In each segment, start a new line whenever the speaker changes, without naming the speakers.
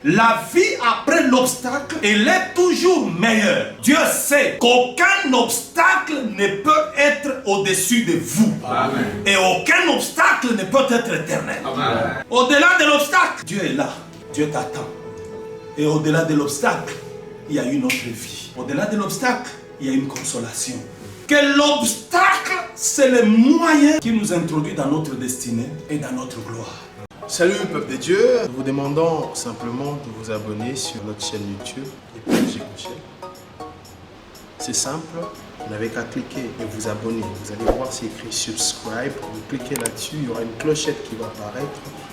La vie après l'obstacle, elle est toujours meilleure. Dieu sait qu'aucun obstacle ne peut être au-dessus de vous.
Amen.
Et aucun obstacle ne peut être éternel.
Amen.
Au-delà de l'obstacle, Dieu est là. Dieu t'attend. Et au-delà de l'obstacle, il y a une autre vie. Au-delà de l'obstacle, il y a une consolation. Que l'obstacle, c'est le moyen qui nous introduit dans notre destinée et dans notre gloire.
Salut peuple de Dieu, nous vous demandons simplement de vous abonner sur notre chaîne YouTube, J. Michel. C'est simple, vous n'avez qu'à cliquer et vous abonner. Vous allez voir c'est écrit subscribe, vous cliquez là-dessus, il y aura une clochette qui va apparaître.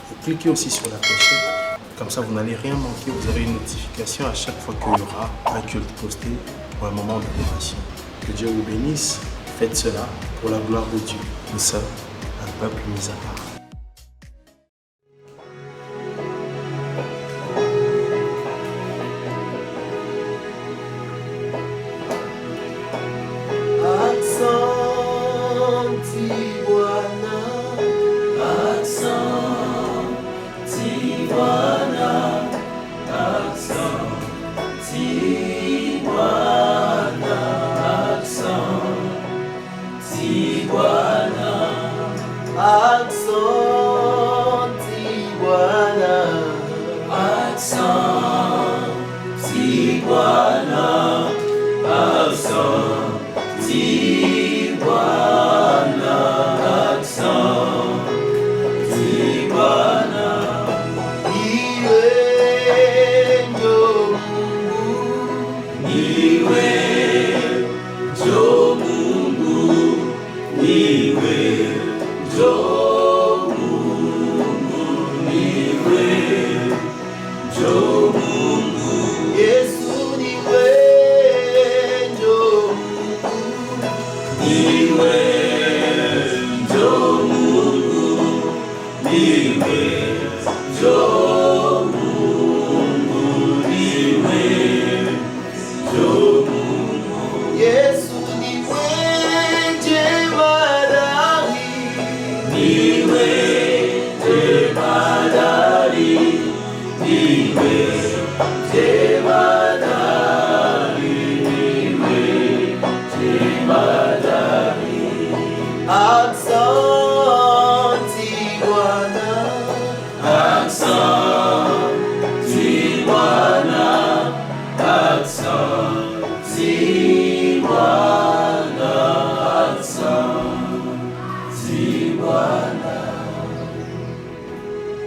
Vous cliquez aussi sur la clochette, comme ça vous n'allez rien manquer, vous aurez une notification à chaque fois qu'il y aura un culte posté pour un moment d'adoration. Que Dieu vous bénisse, faites cela pour la gloire de Dieu. Nous sommes un peuple mis à part.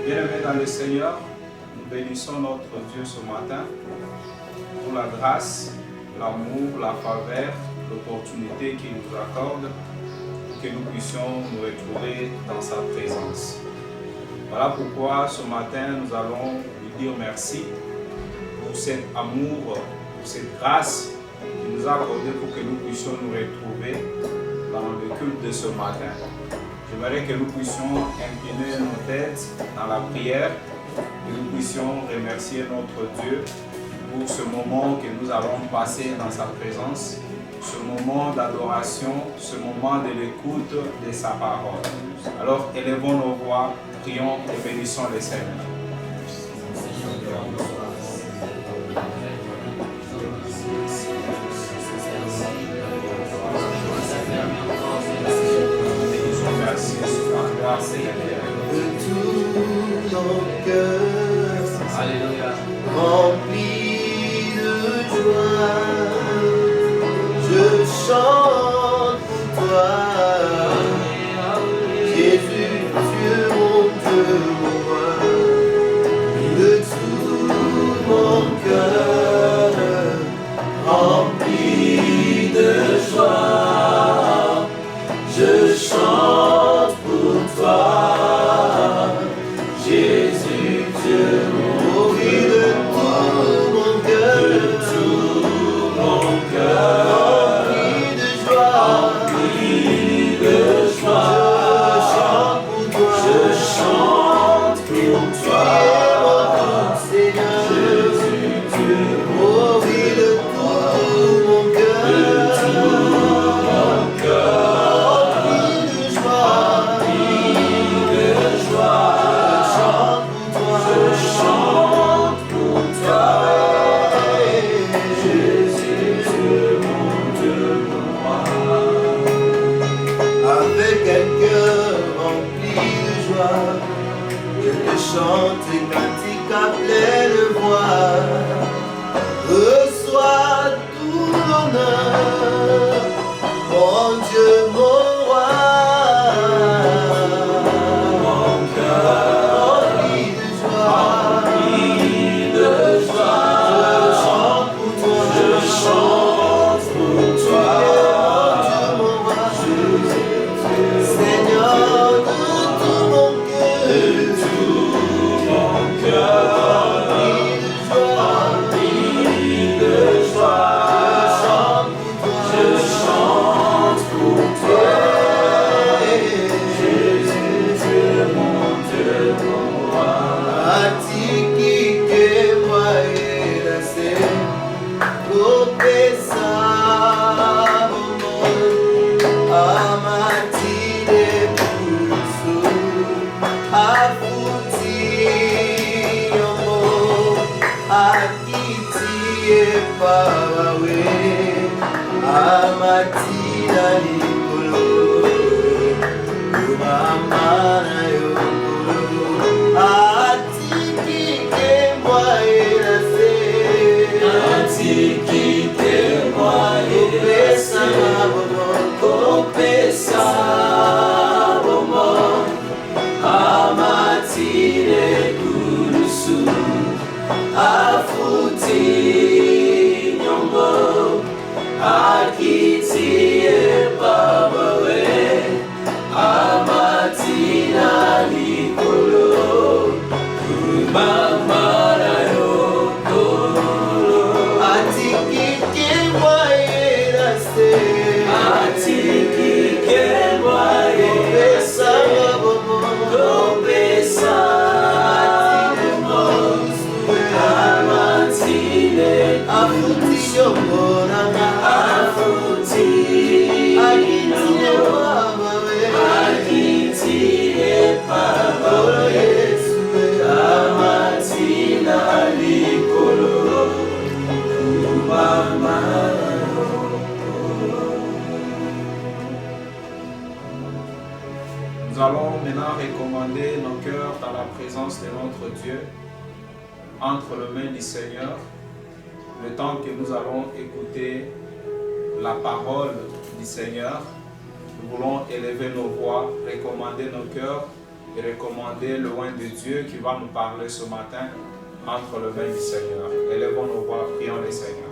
Bien-aimés dans le Seigneur, nous bénissons notre Dieu ce matin pour la grâce, l'amour, la faveur, l'opportunité qu'il nous accorde pour que nous puissions nous retrouver dans sa présence. Voilà pourquoi ce matin nous allons lui dire merci pour cet amour, pour cette grâce qu'il nous a accordée pour que nous puissions nous retrouver dans le culte de ce matin. J'aimerais que nous puissions incliner nos têtes dans la prière, que nous puissions remercier notre Dieu pour ce moment que nous allons passer dans sa présence, ce moment d'adoration, ce moment de l'écoute de sa parole. Alors élevons nos voix, prions et bénissons le Seigneur.
De tout mon cœur, rempli de joie, je chante pour toi, Jésus, Dieu, mon roi. De tout mon cœur, rempli de joie, je chante pour toi, Jésus, Dieu, mon oui, de tout mon cœur, rempli de joie, je chante pour toi, Seigneur, Jésus, Dieu, oh oui, de tout mon cœur, rempli de joie, je chante pour toi, voir. Reçois tout l'honneur, mon Dieu, mon roi. Mon cœur rempli de joie, je chante pour toi, mon Dieu, mon roi. Seigneur de tout mon cœur, rempli de joie, je chante pour toi. Jésus, Dieu, mon roi. Atiki que moi et la scène, kopesa bomon, amatile pulso, afuti yomo, akiti e pawawe, amatila likolo, umamana yokolo, atiki ke moi et la scène, atiki ke moi et kopesa bomon, amatile kulusu, afuti nyombo, akiti e babawe, amatina likolo, umamana yokolo. Atiki ke moi et la scène, atiki ke moi kopesa bomon, kopesa bomon, amatile afuti nyombo nanga, afuti akiti e babawe, akiti e babawe, Yesu amatina likolo, umamana.
Nous allons maintenant recommander nos cœurs dans la présence de notre Dieu, entre les mains du Seigneur, le temps que nous allons écouter la parole du Seigneur. Nous voulons élever nos voix, recommander nos cœurs et recommander le loin de Dieu qui va nous parler ce matin entre les mains du Seigneur. Élevons nos voix, prions le Seigneur.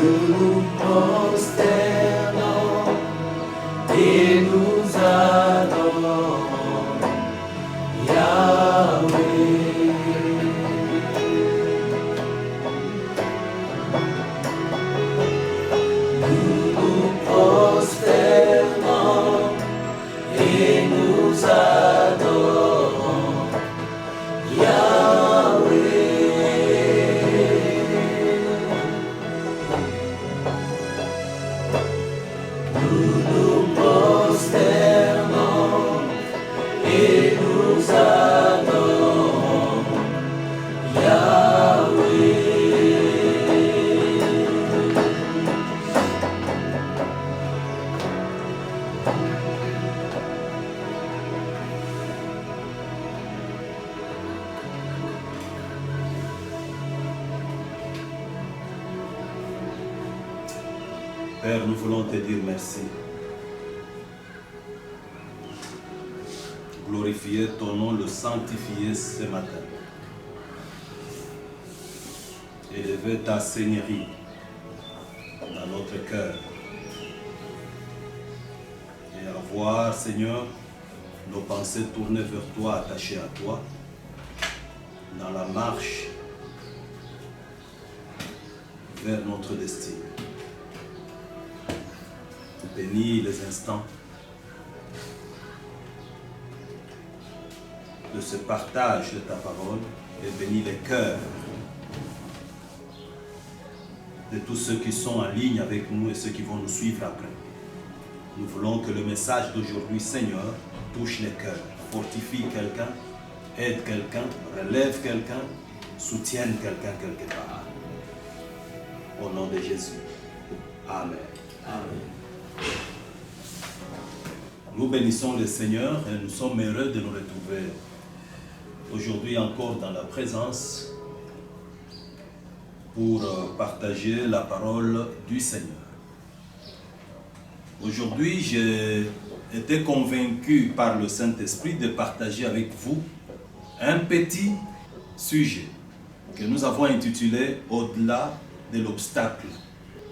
Nous prosternons et nous adorons Yahweh. Nous nous prosternons et nous adorons Yahweh. Nous nous prosternons et nous adorons Yahweh.
Père, nous voulons te dire merci. Gloire glorifier ton nom, le sanctifier ce matin. Élever ta seigneurie dans notre cœur. Et avoir, Seigneur, nos pensées tournées vers toi, attachées à toi, dans la marche vers notre destin. Bénis les instants de ce partage de ta parole et bénis les cœurs de tous ceux qui sont en ligne avec nous et ceux qui vont nous suivre après. Nous voulons que le message d'aujourd'hui, Seigneur, touche les cœurs, fortifie quelqu'un, aide quelqu'un, relève quelqu'un, soutienne quelqu'un quelque part. Au nom de Jésus. Amen. Amen. Nous bénissons le Seigneur et nous sommes heureux de nous retrouver aujourd'hui encore dans la présence pour partager la parole du Seigneur. Aujourd'hui, j'ai été convaincu par le Saint-Esprit de partager avec vous un petit sujet que nous avons intitulé « Au-delà de l'obstacle ».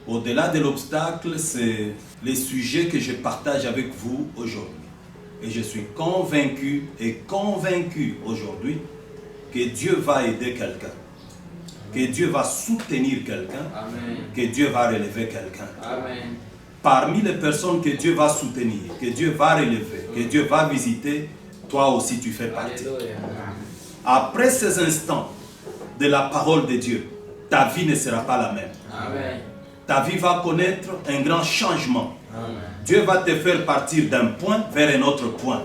Au-delà de l'obstacle, c'est le sujet que je partage avec vous aujourd'hui. Et je suis convaincu aujourd'hui que Dieu va aider quelqu'un, que Dieu va soutenir quelqu'un, que Dieu va relever quelqu'un. Parmi les personnes que Dieu va soutenir, que Dieu va relever, que Dieu va visiter, toi aussi tu fais partie. Après ces instants de la parole de Dieu, ta vie ne sera pas la même. Ta vie va connaître un grand changement. Dieu va te faire partir d'un point vers un autre point.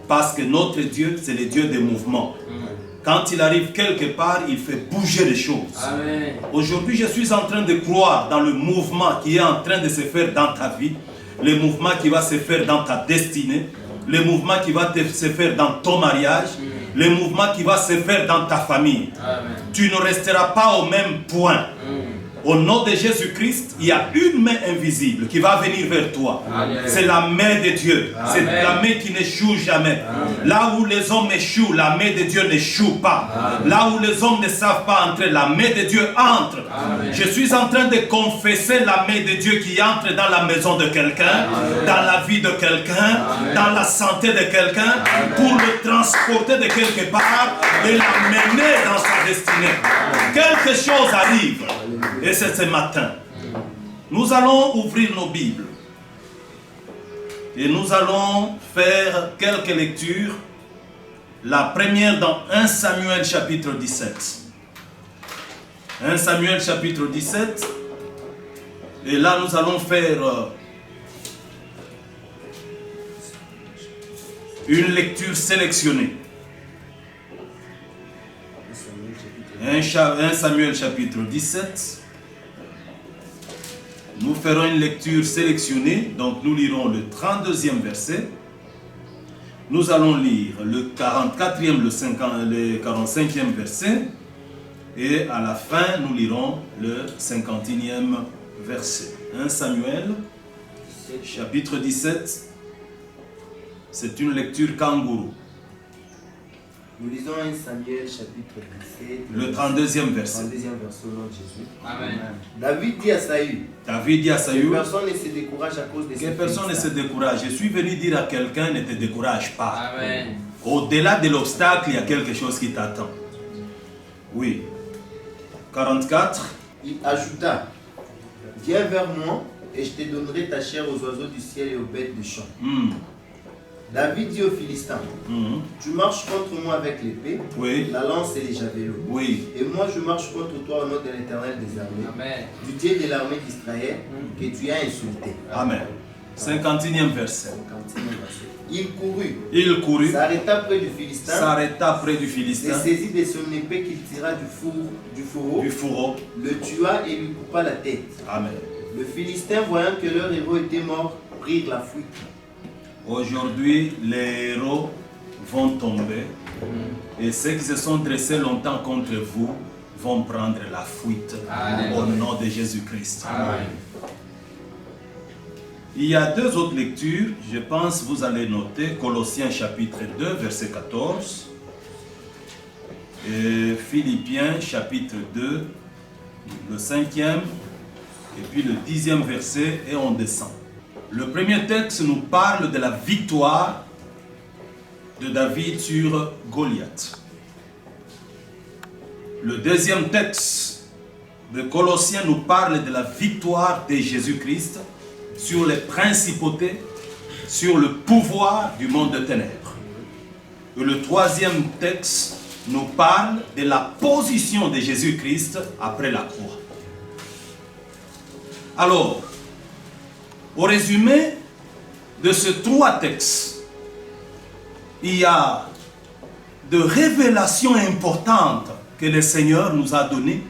Parce que notre Dieu, c'est le Dieu des mouvements. Quand il arrive quelque part, il fait bouger les choses. Aujourd'hui, je suis en train de croire dans le mouvement qui est en train de se faire dans ta vie, le mouvement qui va se faire dans ta destinée, le mouvement qui va se faire dans ton mariage, le mouvement qui va se faire dans ta famille. Tu ne resteras pas au même point. Au nom de Jésus-Christ, il y a une main invisible qui va venir vers toi. C'est la main de Dieu. C'est la main qui n'échoue jamais. Là où les hommes échouent, la main de Dieu n'échoue pas. Là où les hommes ne savent pas entrer, la main de Dieu entre. Je suis en train de confesser la main de Dieu qui entre dans la maison de quelqu'un, dans la vie de quelqu'un, dans la santé de quelqu'un, pour le transporter de quelque part et l'amener dans sa destinée. Quelque chose arrive. Et c'est ce matin. Nous allons ouvrir nos Bibles. Et nous allons faire quelques lectures. La première dans 1 Samuel chapitre 17. 1 Samuel chapitre 17. Et là nous allons faire une lecture sélectionnée. 1 Samuel chapitre 17. Nous ferons une lecture sélectionnée, donc nous lirons le 32e verset. Nous allons lire le 44e, le 45e verset. Et à la fin, nous lirons le 51e verset. 1 Samuel chapitre 17. C'est une lecture kangourou.
Nous lisons 1 Samuel chapitre 17.
Le 32e verset.
32e verset au nom de Jésus.
Amen.
David dit à Saül.
Que
personne ne se décourage à cause de
que personne ne se décourage. Je suis venu dire à quelqu'un, ne te décourage pas.
Amen.
Au-delà de l'obstacle, il y a quelque chose qui t'attend. Oui. 44.
Il ajouta, viens vers moi et je te donnerai ta chair aux oiseaux du ciel et aux bêtes du champ. David dit aux Philistins, tu marches contre moi avec l'épée, la lance et les javelots. Et moi je marche contre toi au nom de l'Éternel des armées, du Dieu de l'armée d'Israël, que tu as insulté.
Amen. 51e verset.
Il courut, s'arrêta près du Philistin, et saisit de son épée qu'il tira du fourreau, le tua et lui coupa la tête.
Amen.
Le Philistin, voyant que leur héros était mort, prirent la fuite.
Aujourd'hui, les héros vont tomber et ceux qui se sont dressés longtemps contre vous vont prendre la fuite. Amen. Au nom de Jésus-Christ. Il y a deux autres lectures, je pense que vous allez noter, Colossiens chapitre 2, verset 14, et Philippiens chapitre 2, le 5e, et puis le 10e verset, et on descend. Le premier texte nous parle de la victoire de David sur Goliath. Le deuxième texte de Colossiens nous parle de la victoire de Jésus-Christ sur les principautés, sur le pouvoir du monde de ténèbres. Et le troisième texte nous parle de la position de Jésus-Christ après la croix. Alors, au résumé de ces trois textes, il y a de révélations importantes que le Seigneur nous a données,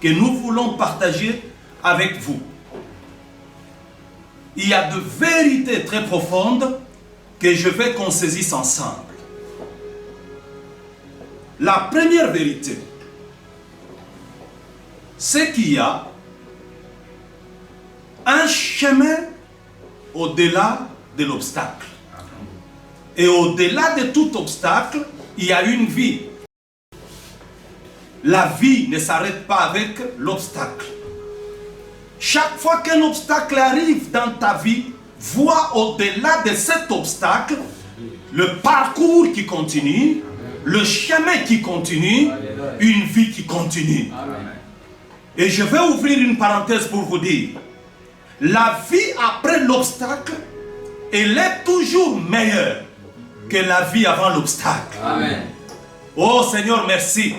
que nous voulons partager avec vous. Il y a de vérités très profondes que je veux qu'on saisisse ensemble. La première vérité, c'est qu'il y a un chemin au-delà de l'obstacle. Et au-delà de tout obstacle, il y a une vie. La vie ne s'arrête pas avec l'obstacle. Chaque fois qu'un obstacle arrive dans ta vie, vois au-delà de cet obstacle le parcours qui continue, le chemin qui continue, une vie qui continue. Et je vais ouvrir une parenthèse pour vous dire, la vie après l'obstacle, elle est toujours meilleure que la vie avant l'obstacle. Oh Seigneur, merci.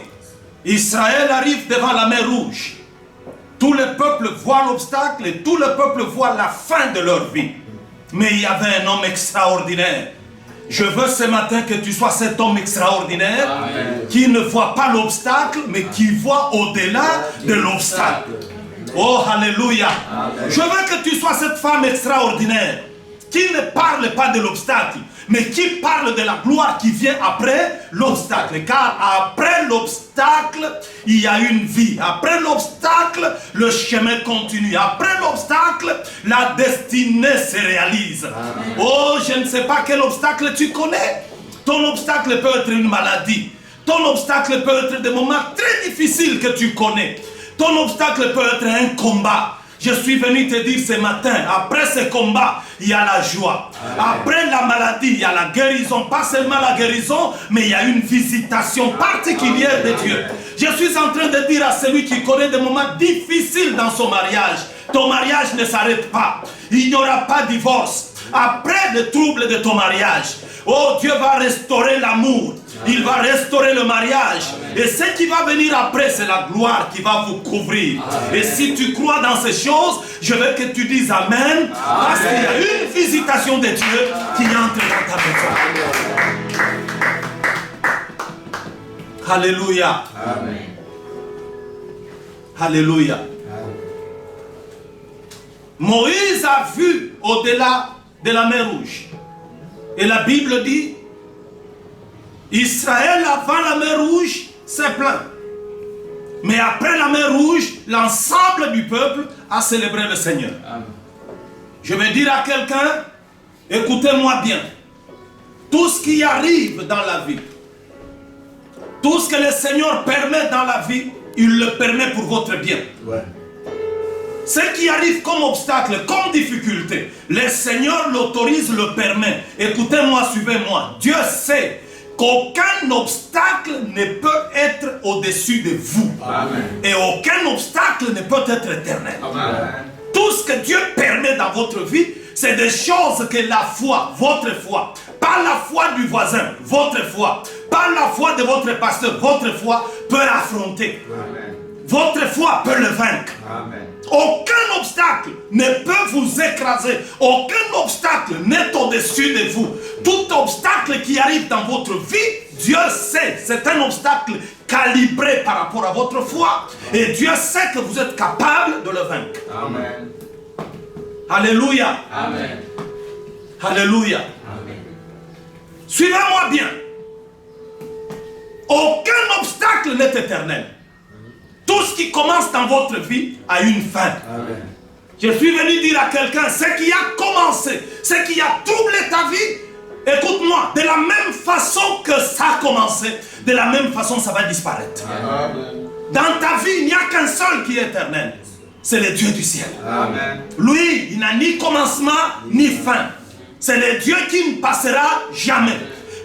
Israël arrive devant la mer Rouge. Tout le peuple voit l'obstacle et tout le peuple voit la fin de leur vie. Mais il y avait un homme extraordinaire. Je veux ce matin que tu sois cet homme extraordinaire. Amen. Qui ne voit pas l'obstacle, mais qui voit au-delà de l'obstacle. Oh, alléluia. Je veux que tu sois cette femme extraordinaire qui ne parle pas de l'obstacle, mais qui parle de la gloire qui vient après l'obstacle. Car après l'obstacle, il y a une vie. Après l'obstacle, le chemin continue. Après l'obstacle, la destinée se réalise. Amen. Oh, je ne sais pas quel obstacle tu connais. Ton obstacle peut être une maladie. Ton obstacle peut être des moments très difficiles que tu connais. Ton obstacle peut être un combat. Je suis venu te dire ce matin, après ce combat, il y a la joie. Après la maladie, il y a la guérison. Pas seulement la guérison, mais il y a une visitation particulière de Dieu. Je suis en train de dire à celui qui connaît des moments difficiles dans son mariage, ton mariage ne s'arrête pas. Il n'y aura pas de divorce. Après le trouble de ton mariage, oh, Dieu va restaurer l'amour. Il va restaurer le mariage. Et ce qui va venir après, c'est la gloire qui va vous couvrir. Et si tu crois dans ces choses, je veux que tu dises Amen. Parce qu'il y a une visitation de Dieu qui entre dans ta maison. Alléluia. Amen. Alléluia. Moïse a vu au-delà de la mer Rouge. Et la Bible dit, Israël avant la mer Rouge s'est plaint. Mais après la mer Rouge, l'ensemble du peuple a célébré le Seigneur. Amen. Je vais dire à quelqu'un, écoutez-moi bien. Tout ce qui arrive dans la vie, tout ce que le Seigneur permet dans la vie, il le permet pour votre bien. Ouais. Ce qui arrive comme obstacle, comme difficulté, le Seigneur l'autorise, le permet. Écoutez-moi, suivez-moi. Dieu sait qu'aucun obstacle ne peut être au-dessus de vous. Amen. Et aucun obstacle ne peut être éternel. Amen. Tout ce que Dieu permet dans votre vie, c'est des choses que la foi, votre foi, pas la foi du voisin, votre foi, pas la foi de votre pasteur, votre foi peut affronter. Amen. Votre foi peut le vaincre. Amen. Aucun obstacle ne peut vous écraser. Aucun obstacle n'est au-dessus de vous. Tout obstacle qui arrive dans votre vie, Dieu sait, c'est un obstacle calibré par rapport à votre foi. Et Dieu sait que vous êtes capable de le vaincre. Amen. Alléluia. Amen. Alléluia. Amen. Suivez-moi bien. Aucun obstacle n'est éternel. Tout ce qui commence dans votre vie a une fin. Amen. Je suis venu dire à quelqu'un, ce qui a commencé, ce qui a troublé ta vie, écoute-moi, de la même façon que ça a commencé, de la même façon ça va disparaître. Amen. Dans ta vie, il n'y a qu'un seul qui est éternel. C'est le Dieu du ciel. Amen. Lui, il n'a ni commencement ni fin. C'est le Dieu qui ne passera jamais.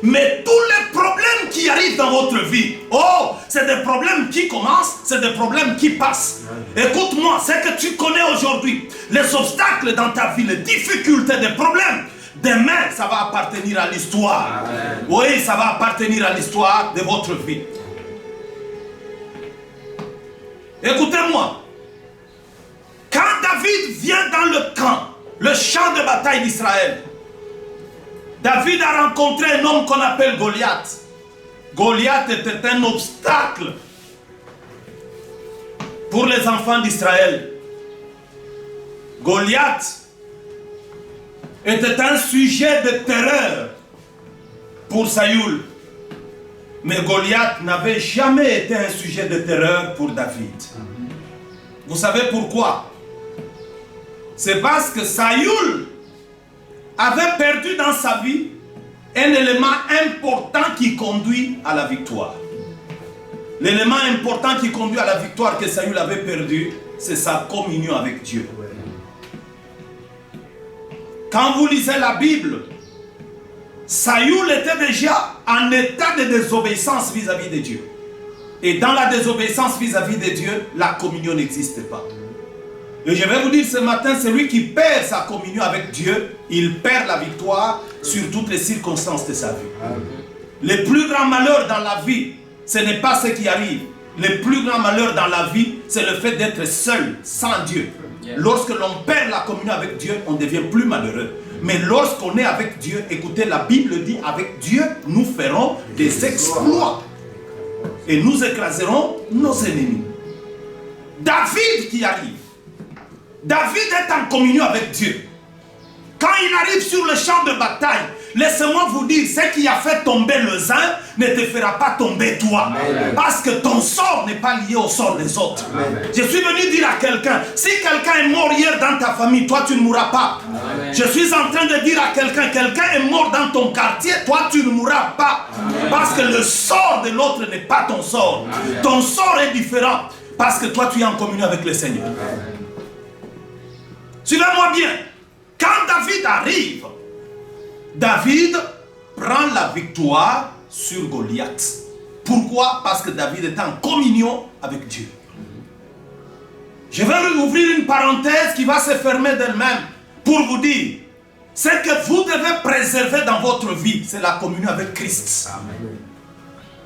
Mais tous les problèmes qui arrivent dans votre vie, oh, c'est des problèmes qui commencent, c'est des problèmes qui passent. Écoute-moi, ce que tu connais aujourd'hui, les obstacles dans ta vie, les difficultés, les problèmes, demain, ça va appartenir à l'histoire. Oui, ça va appartenir à l'histoire de votre vie. Écoutez-moi. Quand David vient dans le camp, le champ de bataille d'Israël, David a rencontré un homme qu'on appelle Goliath. Goliath était un obstacle pour les enfants d'Israël. Goliath était un sujet de terreur pour Saül. Mais Goliath n'avait jamais été un sujet de terreur pour David. Vous savez pourquoi? C'est parce que Saül avait perdu dans sa vie un élément important qui conduit à la victoire. L'élément important qui conduit à la victoire que Saül avait perdu, c'est sa communion avec Dieu. Quand vous lisez la Bible, Saül était déjà en état de désobéissance vis-à-vis de Dieu. Et dans la désobéissance vis-à-vis de Dieu, la communion n'existe pas. Et je vais vous dire ce matin, celui qui perd sa communion avec Dieu, il perd la victoire sur toutes les circonstances de sa vie. Amen. Le plus grand malheur dans la vie, ce n'est pas ce qui arrive. Le plus grand malheur dans la vie, c'est le fait d'être seul, sans Dieu. Lorsque l'on perd la communion avec Dieu, on devient plus malheureux. Mais lorsqu'on est avec Dieu, écoutez, la Bible dit, avec Dieu, nous ferons des exploits. Et nous écraserons nos ennemis. David qui arrive. David est en communion avec Dieu. Quand il arrive sur le champ de bataille, laissez-moi vous dire, ce qui a fait tomber les uns ne te fera pas tomber toi. Amen. Parce que ton sort n'est pas lié au sort des autres. Amen. Je suis venu dire à quelqu'un, si quelqu'un est mort hier dans ta famille, toi tu ne mourras pas. Amen. Je suis en train de dire à quelqu'un, quelqu'un est mort dans ton quartier, toi tu ne mourras pas. Amen. Parce que le sort de l'autre n'est pas ton sort. Amen. Ton sort est différent. Parce que toi tu es en communion avec le Seigneur. Amen. Suivez-moi bien. Quand David arrive, David prend la victoire sur Goliath. Pourquoi? Parce que David est en communion avec Dieu. Je vais ouvrir une parenthèse qui va se fermer d'elle-même pour vous dire, ce que vous devez préserver dans votre vie, c'est la communion avec Christ. Amen.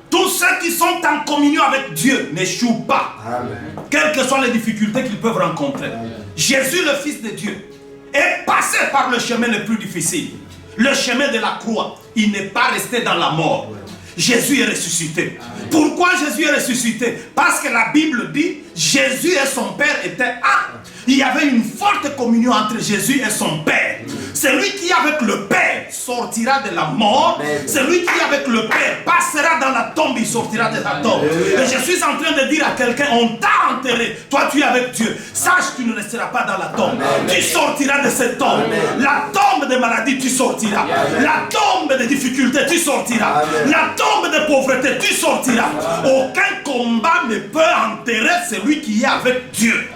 Tous ceux qui sont en communion avec Dieu n'échouent pas. Amen. Quelles que soient les difficultés qu'ils peuvent rencontrer. Amen. Jésus, le Fils de Dieu, est passé par le chemin le plus difficile. Le chemin de la croix. Il n'est pas resté dans la mort. Jésus est ressuscité. Amen. Pourquoi Jésus est ressuscité? Parce que la Bible dit, Jésus et son Père étaient un. Il y avait une forte communion entre Jésus et son Père. Celui qui est avec le Père sortira de la mort. Celui qui est avec le Père passera dans la tombe, il sortira de la tombe. Et je suis en train de dire à quelqu'un, on t'a enterré, toi tu es avec Dieu. Sache que tu ne resteras pas dans la tombe. Tu sortiras de cette tombe. La tombe de maladie, tu sortiras. La tombe de difficultés, tu sortiras. La tombe de pauvreté, tu sortiras. Aucun combat ne peut enterrer celui qui est avec Dieu.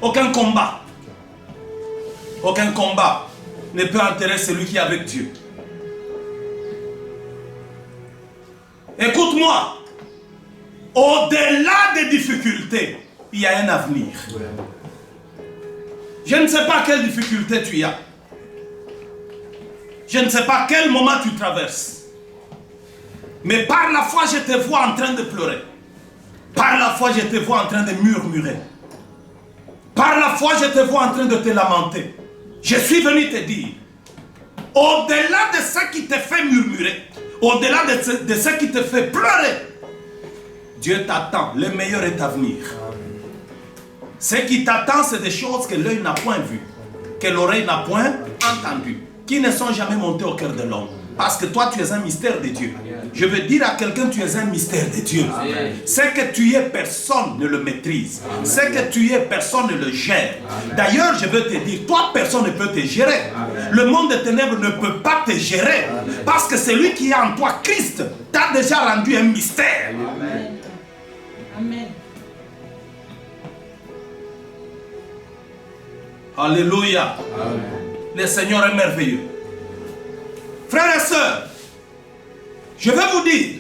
Aucun combat. Aucun combat ne peut enterrer celui qui est avec Dieu. Écoute-moi. Au-delà des difficultés, il y a un avenir. Je ne sais pas quelle difficulté tu as. Je ne sais pas quel moment tu traverses. Mais par la foi, je te vois en train de pleurer. Par la foi, je te vois en train de murmurer. Par la foi, je te vois en train de te lamenter. Je suis venu te dire, au-delà de ce qui te fait murmurer, au-delà de ce qui te fait pleurer, Dieu t'attend. Le meilleur est à venir. Ce qui t'attend, c'est des choses que l'œil n'a point vues, que l'oreille n'a point entendues, qui ne sont jamais montées au cœur de l'homme. Parce que toi, tu es un mystère de Dieu. Je veux dire à quelqu'un, tu es un mystère de Dieu. Ce que tu es, personne ne le maîtrise. Ce que tu es, personne ne le gère. D'ailleurs, je veux te dire, toi, personne ne peut te gérer. Le monde des ténèbres ne peut pas te gérer. Parce que celui qui est en toi, Christ, t'a déjà rendu un mystère.
Amen.
Alléluia. Le Seigneur est merveilleux. Frères et sœurs, je vais vous dire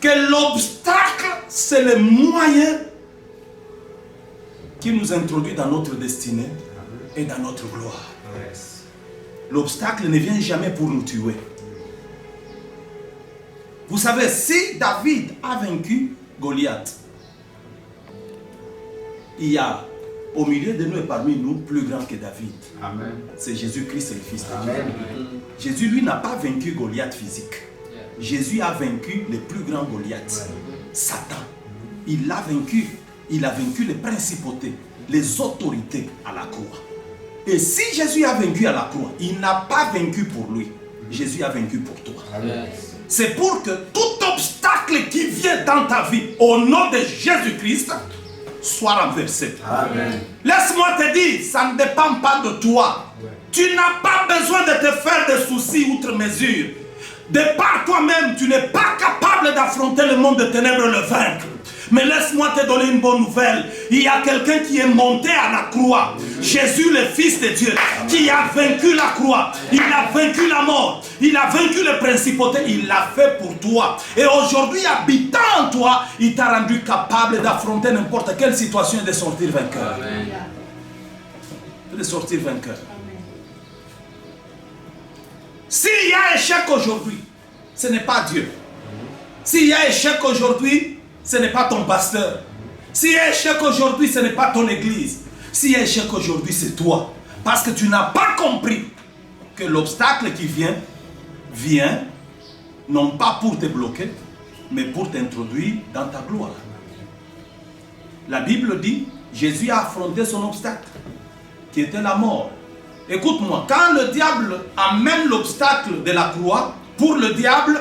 que l'obstacle, c'est le moyen qui nous introduit dans notre destinée et dans notre gloire. L'obstacle ne vient jamais pour nous tuer. Vous savez, si David a vaincu Goliath, il y a au milieu de nous et parmi nous plus grand que David. C'est Jésus-Christ, le Fils de Dieu. Jésus, lui, n'a pas vaincu Goliath physique. Jésus a vaincu le plus grand Goliath, Satan. Il l'a vaincu. Il a vaincu les principautés, les autorités à la croix. Et si Jésus a vaincu à la croix, il n'a pas vaincu pour lui. Jésus a vaincu pour toi. C'est pour que tout obstacle qui vient dans ta vie, au nom de Jésus-Christ, soit renversé. Laisse-moi te dire, ça ne dépend pas de toi. Tu n'as pas besoin de te faire des soucis outre mesure. De par toi-même, tu n'es pas capable d'affronter le monde des ténèbres et le vaincre. Mais laisse-moi te donner une bonne nouvelle. Il y a quelqu'un qui est monté à la croix. Jésus, le Fils de Dieu, qui a vaincu la croix. Il a vaincu la mort. Il a vaincu les principautés. Il l'a fait pour toi. Et aujourd'hui, habitant en toi, il t'a rendu capable d'affronter n'importe quelle situation et de sortir vainqueur. De sortir vainqueur. S'il y a échec aujourd'hui, ce n'est pas Dieu. S'il y a échec aujourd'hui, ce n'est pas ton pasteur. S'il y a échec aujourd'hui, ce n'est pas ton église. S'il y a échec aujourd'hui, c'est toi. Parce que tu n'as pas compris que l'obstacle qui vient non pas pour te bloquer, mais pour t'introduire dans ta gloire. La Bible dit, Jésus a affronté son obstacle, qui était la mort. Écoute-moi, quand le diable amène l'obstacle de la croix, pour le diable,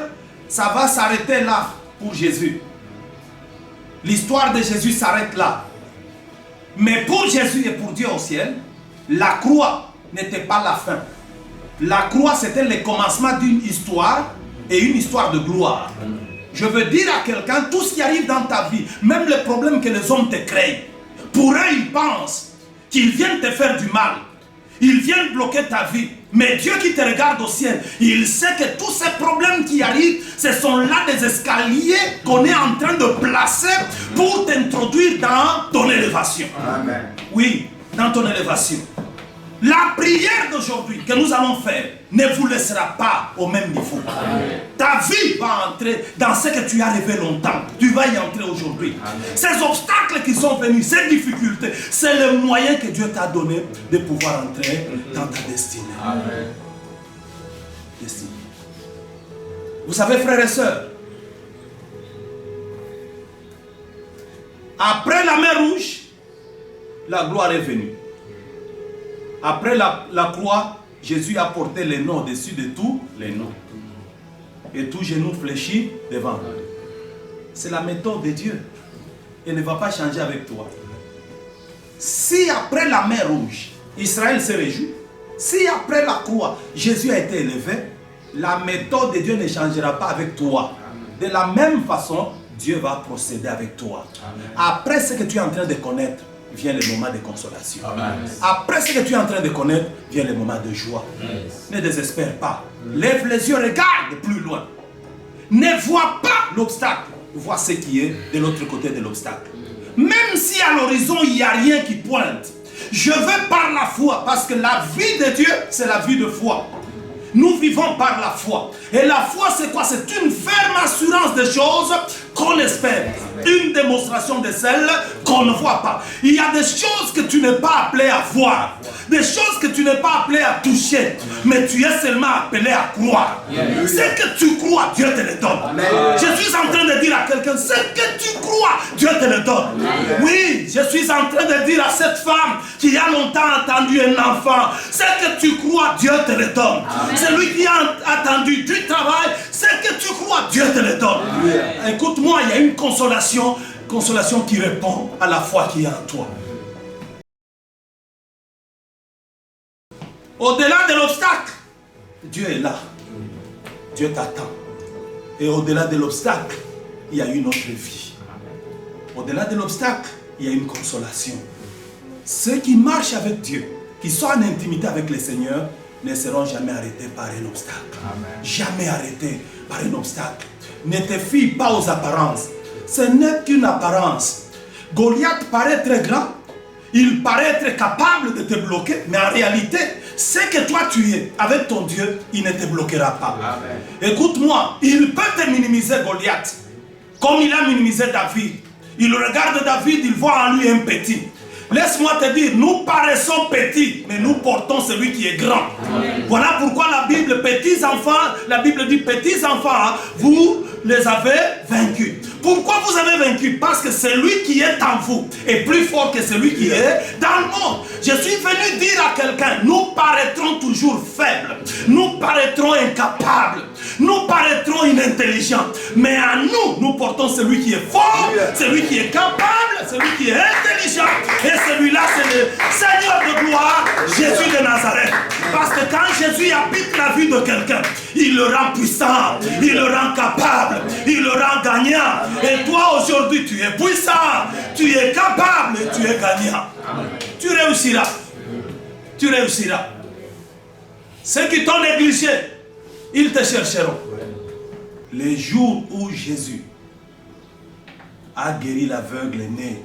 ça va s'arrêter là pour Jésus. L'histoire de Jésus s'arrête là. Mais pour Jésus et pour Dieu au ciel, la croix n'était pas la fin. La croix, c'était le commencement d'une histoire et une histoire de gloire. Je veux dire à quelqu'un, tout ce qui arrive dans ta vie, même les problèmes que les hommes te créent, pour eux, ils pensent qu'ils viennent te faire du mal. Ils viennent bloquer ta vie. Mais Dieu qui te regarde au ciel, il sait que tous ces problèmes qui arrivent, ce sont là des escaliers qu'on est en train de placer pour t'introduire dans ton élévation. Amen. Oui, dans ton élévation. La prière d'aujourd'hui que nous allons faire ne vous laissera pas au même niveau. Amen. Ta vie va entrer dans ce que tu as rêvé longtemps. Tu vas y entrer aujourd'hui. Ces obstacles qui sont venus, ces difficultés, c'est le moyen que Dieu t'a donné de pouvoir entrer dans ta destinée. Amen. Destinée. Vous savez, frères et sœurs, après la mer Rouge, la gloire est venue. Après la croix, Jésus a porté les noms au-dessus de tous les noms. Et tout genou fléchit devant. C'est la méthode de Dieu. Elle ne va pas changer avec toi. Si après la mer Rouge, Israël se réjouit, si après la croix, Jésus a été élevé, la méthode de Dieu ne changera pas avec toi. De la même façon, Dieu va procéder avec toi. Après ce que tu es en train de connaître, vient le moment de consolation. Amen. Après ce que tu es en train de connaître, vient le moment de joie. Yes. Ne désespère pas. Lève les yeux, regarde plus loin. Ne vois pas l'obstacle. Vois ce qui est de l'autre côté de l'obstacle. Même si à l'horizon, il n'y a rien qui pointe. Je vais par la foi, parce que la vie de Dieu, c'est la vie de foi. Nous vivons par la foi. Et la foi, c'est quoi? C'est une ferme assurance des choses qu'on espère. Une démonstration de celles qu'on ne voit pas. Il y a des choses que tu n'es pas appelé à voir. Des choses que tu n'es pas appelé à toucher. Mais tu es seulement appelé à croire. Ce que tu crois, Dieu te le donne. Je suis en train de dire à quelqu'un, ce que tu crois, crois, Dieu te le donne. Oui, je suis en train de dire à cette femme qui a longtemps attendu un enfant, ce que tu crois, Dieu te le donne. Celui qui a attendu du travail, ce que tu crois, Dieu te le donne. Écoute-moi, il y a une consolation qui répond à la foi qui est en toi. Au-delà de l'obstacle, Dieu est là. Dieu t'attend. Et au-delà de l'obstacle, il y a une autre vie. Au-delà de l'obstacle, il y a une consolation. Ceux qui marchent avec Dieu, qui sont en intimité avec le Seigneur, ne seront jamais arrêtés par un obstacle. Amen. Jamais arrêtés par un obstacle. Ne te fie pas aux apparences. Ce n'est qu'une apparence. Goliath paraît très grand. Il paraît être capable de te bloquer, mais en réalité, ce que toi tu es avec ton Dieu, il ne te bloquera pas. Amen. Écoute-moi, il peut te minimiser Goliath, comme il a minimisé David. Il regarde David, il voit en lui un petit. Laisse-moi te dire, nous paraissons petits, mais nous portons celui qui est grand. Amen. Voilà pourquoi la Bible, petits enfants, la Bible dit petits enfants, vous les avez vaincus. Pourquoi vous avez vaincu? Parce que celui qui est en vous est plus fort que celui qui est dans le monde. Je suis venu dire à quelqu'un, nous paraîtrons toujours faibles, nous paraîtrons incapables, nous paraîtrons inintelligents, mais en nous, nous portons celui qui est fort, celui qui est capable, celui qui est intelligent, et celui-là c'est le Seigneur de gloire, Jésus de Nazareth. Parce que quand Jésus habite la vie de quelqu'un, il le rend puissant, il le rend capable, il le rend gagnant. Et toi aujourd'hui tu es puissant, tu es capable et tu es gagnant. Tu réussiras. Tu réussiras. Ceux qui t'ont négligé, ils te chercheront. Les jours où Jésus a guéri l'aveugle né,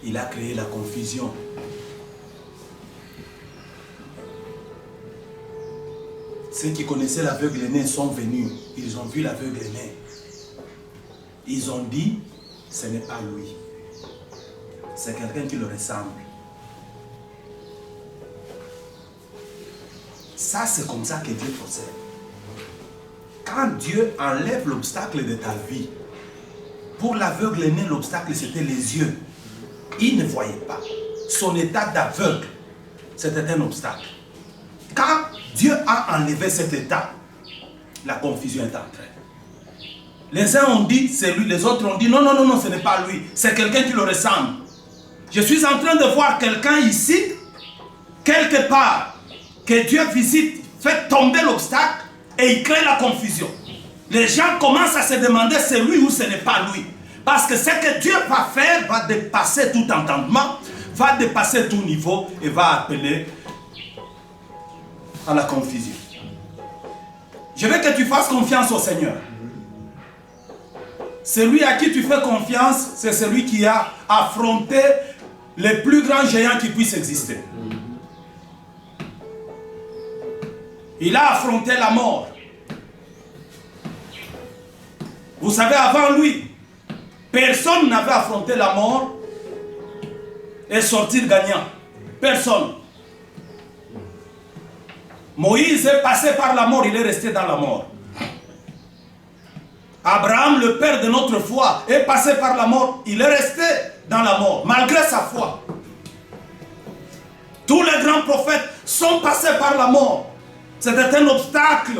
il a créé la confusion. Ceux qui connaissaient l'aveugle né sont venus. Ils ont vu l'aveugle né. Ils ont dit, ce n'est pas lui. C'est quelqu'un qui le ressemble. Ça, c'est comme ça que Dieu procède. Quand Dieu enlève l'obstacle de ta vie, pour l'aveugle né, l'obstacle, c'était les yeux. Il ne voyait pas. Son état d'aveugle, c'était un obstacle. Quand Dieu a enlevé cet état, la confusion est entrée. Les uns ont dit, c'est lui, les autres ont dit, non, non, non, non, ce n'est pas lui, c'est quelqu'un qui le ressemble. Je suis en train de voir quelqu'un ici, quelque part, que Dieu visite, fait tomber l'obstacle et il crée la confusion. Les gens commencent à se demander c'est lui ou ce n'est pas lui. Parce que ce que Dieu va faire va dépasser tout entendement, va dépasser tout niveau et va appeler à la confusion. Je veux que tu fasses confiance au Seigneur. Celui à qui tu fais confiance, c'est celui qui a affronté les plus grands géants qui puissent exister. Il a affronté la mort. Vous savez, avant lui, personne n'avait affronté la mort et sortir gagnant. Personne. Moïse est passé par la mort, il est resté dans la mort. Abraham, le père de notre foi, est passé par la mort, il est resté dans la mort, malgré sa foi. Tous les grands prophètes sont passés par la mort. C'était un obstacle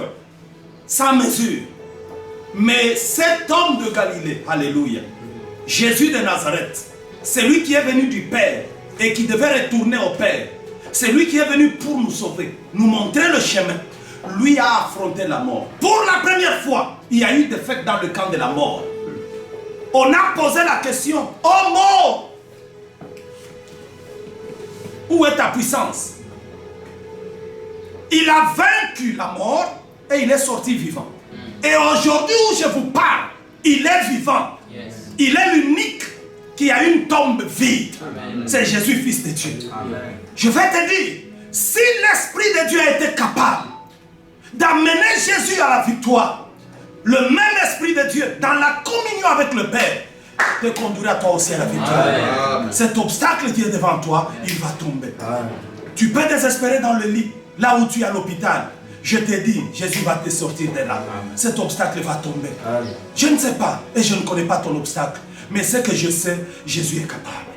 sans mesure. Mais cet homme de Galilée, alléluia, Jésus de Nazareth, c'est lui qui est venu du Père et qui devait retourner au Père. C'est lui qui est venu pour nous sauver, nous montrer le chemin. Lui a affronté la mort. Pour la première fois, il y a eu des fêtes dans le camp de la mort. On a posé la question, oh mort, où est ta puissance? Il a vaincu la mort et il est sorti vivant. Et aujourd'hui où je vous parle, il est vivant. Il est l'unique qui a une tombe vide. C'est Jésus, fils de Dieu. Amen. Je vais te dire, si l'Esprit de Dieu a été capable d'amener Jésus à la victoire, le même Esprit de Dieu, dans la communion avec le Père, te conduira toi aussi à la victoire. Amen. Cet obstacle qui est devant toi, il va tomber. Amen. Tu peux désespérer dans le lit, là où tu es à l'hôpital. Je t'ai dit, Jésus va te sortir de là. Cet obstacle va tomber.
Amen.
Je ne sais pas et je ne connais pas ton obstacle. Mais ce que je sais, Jésus est capable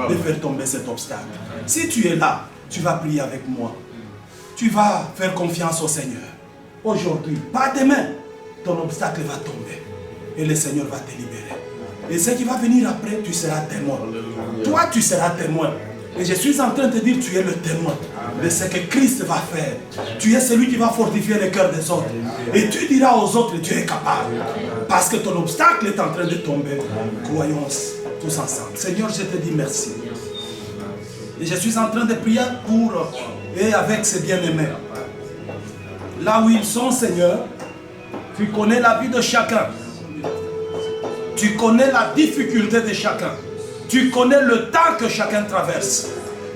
de faire tomber cet obstacle. Si tu es là, tu vas prier avec moi. Tu vas faire confiance au Seigneur. Aujourd'hui, pas demain, ton obstacle va tomber. Et le Seigneur va te libérer. Et ce qui va venir après, tu seras témoin. Toi, tu seras témoin. Et je suis en train de te dire, tu es le témoin de ce que Christ va faire. Tu es celui qui va fortifier le cœur des autres. Et tu diras aux autres, Dieu est capable. Parce que ton obstacle est en train de tomber. Croyons tous ensemble. Seigneur, je te dis merci. Et je suis en train de prier pour et avec ces bien-aimés. Là où ils sont, Seigneur, tu connais la vie de chacun. Tu connais la difficulté de chacun. Tu connais le temps que chacun traverse.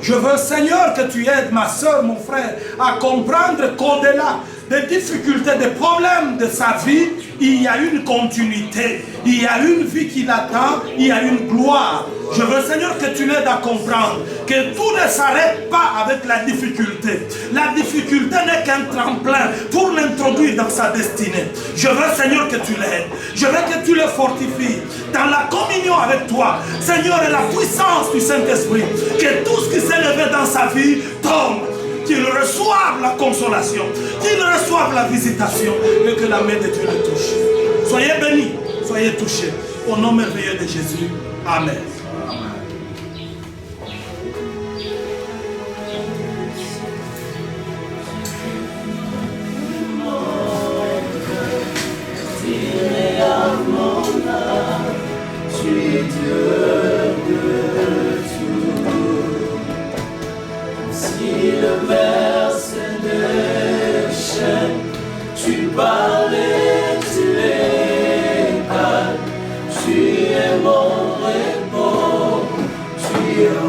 Je veux, Seigneur, que tu aides ma soeur, mon frère, à comprendre qu'au-delà des difficultés, des problèmes de sa vie, il y a une continuité, il y a une vie qui l'attend, il y a une gloire. Je veux, Seigneur, que tu l'aides à comprendre que tout ne s'arrête pas avec la difficulté. La difficulté n'est qu'un tremplin pour l'introduire dans sa destinée. Je veux, Seigneur, que tu l'aides. Je veux que tu le fortifies dans la communion avec toi. Seigneur, et la puissance du Saint-Esprit, que tout ce qui s'est levé dans sa vie tombe. Qu'il reçoive la consolation, qu'il reçoive la visitation et que la main de Dieu le touche. Soyez bénis, soyez touchés. Au nom merveilleux de Jésus. Amen.
Tu es Dieu de tout. Si le ver se déchaîne, tu parles et tu l'étales. Tu es mon repos, tu es au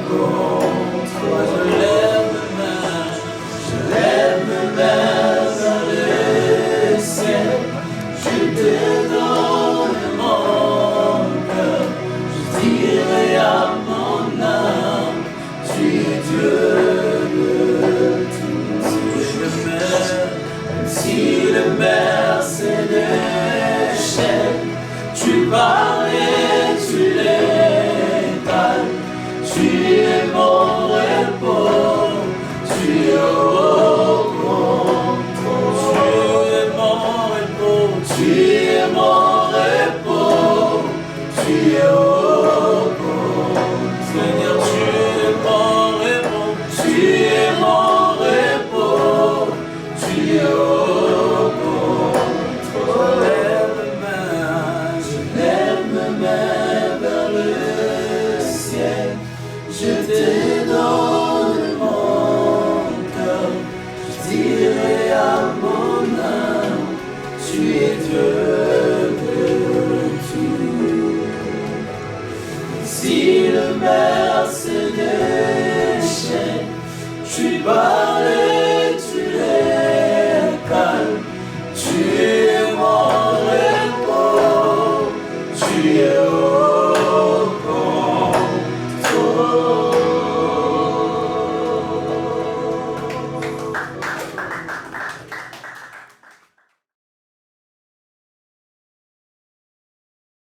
contrôle. Je lève mes mains vers le ciel. Je te donne mon cœur, je dirai à mon âme, tu es Dieu de tout. Si le mer se déchaîne, tu parles et tu l'étales. Tu es mon repos, tu es au contrôle. Tu es mon repos, tu es mon repos, tu es au